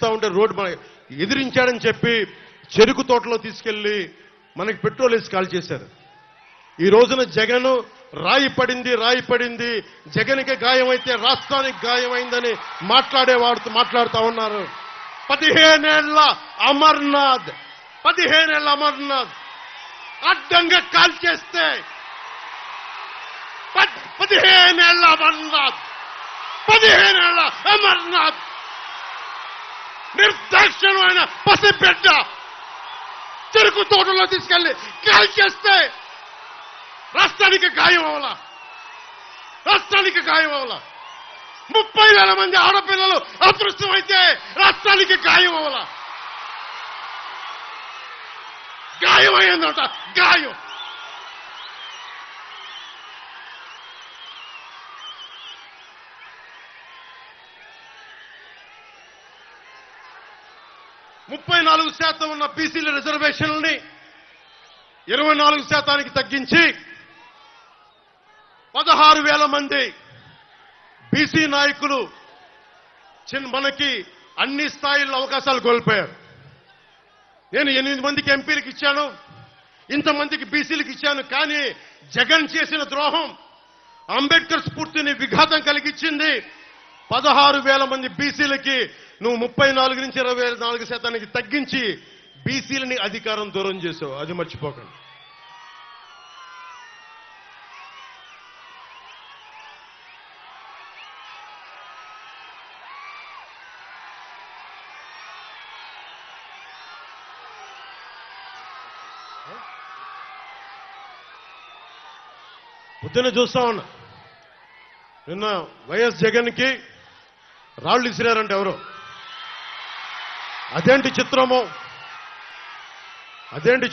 నడుస్తూ ఉంటే రోడ్డు ఎదిరించాడని చెప్పి చెరుకు తోటలో తీసుకెళ్లి మనకి పెట్రోల్ వేసి కాల్ చేశారు. ఈ రోజున జగన్ రాయి పడింది జగన్కి గాయమైతే రాష్ట్రానికి గాయమైందని మాట్లాడుతూ ఉన్నారు. 15 ఏళ్ల అమర్నాథ్ అడ్డంగా కాల్ చేస్తే 15 ఏళ్ల అమర్నాథ్ నిర్దాక్షిణ్యమైన పసిబిడ్డ చెరుకు తోటలో తీసుకెళ్లి కాల్ చేస్తే రాష్ట్రానికి గాయం అవలా. 30,000 మంది ఆడపిల్లలు అదృష్టమైతే రాష్ట్రానికి గాయం అవలా. గాయమైందట. గాయం 34% ఉన్న బీసీల రిజర్వేషన్లని 24% తగ్గించి 16,000 మంది బీసీ నాయకులు మనకి అన్ని స్థాయిల్లో అవకాశాలు కోల్పోయారు. నేను 8 మందికి ఎంపీలకు ఇచ్చాను, ఇంతమందికి బీసీలకు ఇచ్చాను. కానీ జగన్ చేసిన ద్రోహం అంబేద్కర్ స్ఫూర్తిని విఘాతం కలిగించింది. 16,000 మంది బీసీలకి నువ్వు 34 నుంచి 24% తగ్గించి బీసీలని అధికారం దూరం చేసావు. అది మర్చిపోకండి. పొద్దున్న చూస్తా ఉన్నా, నిన్న వైఎస్ జగన్కి రాళ్లు ఇసిరారంటే ఎవరో. అదేంటి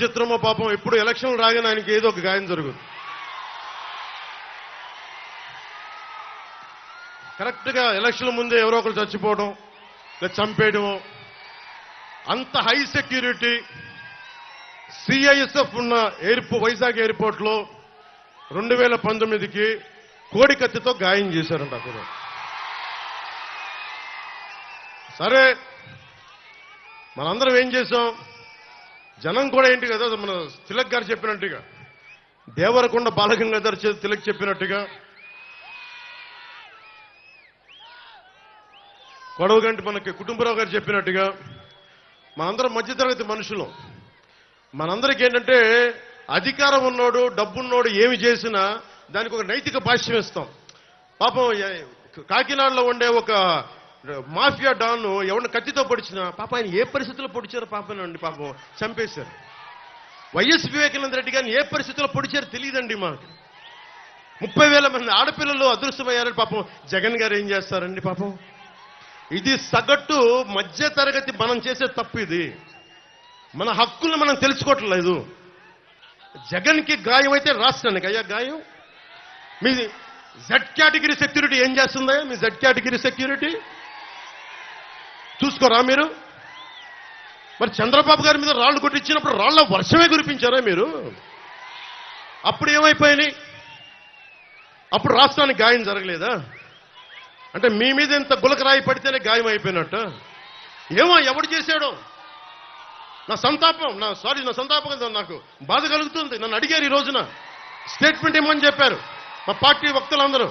చిత్రమో పాపం. ఎప్పుడు ఎలక్షన్లు రాగానే ఆయనకి ఏదో ఒక గాయం జరుగుతుంది. కరెక్ట్గా ఎలక్షన్ల ముందే ఎవరో ఒకరు చచ్చిపోవడం లేదా చంపేయడం. అంత హై సెక్యూరిటీ సిఐఎస్ఎఫ్ ఉన్న వైజాగ్ ఎయిర్పోర్ట్లో 2019కి కోడికత్తితో గాయం చేశారంట అక్కడ. సరే, మనందరం ఏం చేశాం? జనం కూడా ఏంటి కదా, మన తిలక్ గారు చెప్పినట్టుగా, దేవరకొండ బాలగంగాధర్ తిలక్ చెప్పినట్టుగా, కొడవగంటి మనకి కుటుంబరావు గారు చెప్పినట్టుగా, మనందరం మధ్యతరగతి మనుషులు. మనందరికీ ఏంటంటే అధికారం ఉన్నోడు డబ్బున్నోడు ఏమి చేసినా దానికి ఒక నైతిక భాష్యం ఇస్తాం. పాపం కాకినాడలో ఉండే ఒక మాఫియా డాన్ ఎవరిని కత్తితో పొడిచినా పాప ఆయన ఏ పరిస్థితుల్లో పొడిచారో పాపనండి, పాపం చంపేశారు. వైఎస్ వివేకానంద రెడ్డి గారిని ఏ పరిస్థితుల్లో పొడిచారో తెలియదండి మాకు. 30,000 మంది ఆడపిల్లలు అదృష్టమయ్యారని పాపం జగన్ గారు ఏం చేస్తారండి పాపం. ఇది సగటు మధ్య తరగతి మనం చేసే తప్పు. ఇది మన హక్కులను మనం తెలుసుకోవట్లేదు. జగన్కి గాయం అయితే రాష్ట్రానికి అయ్యా గాయం. మీ జెడ్ కేటగిరీ సెక్యూరిటీ ఏం చేస్తుందా? మీ జెడ్ కేటగిరీ సెక్యూరిటీ చూసుకోరా మీరు? మరి చంద్రబాబు గారి మీద రాళ్లు కొట్టించినప్పుడు రాళ్ల వర్షమే కురిపించారా మీరు? అప్పుడు ఏమైపోయినాయి? అప్పుడు రాష్ట్రానికి గాయం జరగలేదా? అంటే మీ మీద ఇంత గులకరాయి పడితేనే గాయం అయిపోయినట్టు. ఏమో ఎవడు చేశాడో నా సంతాపం నాకు బాధ కలుగుతుంది. నన్ను అడిగారు ఈ రోజున స్టేట్మెంట్ ఇవ్వమని చెప్పారు మా పార్టీ వక్తలందరూ.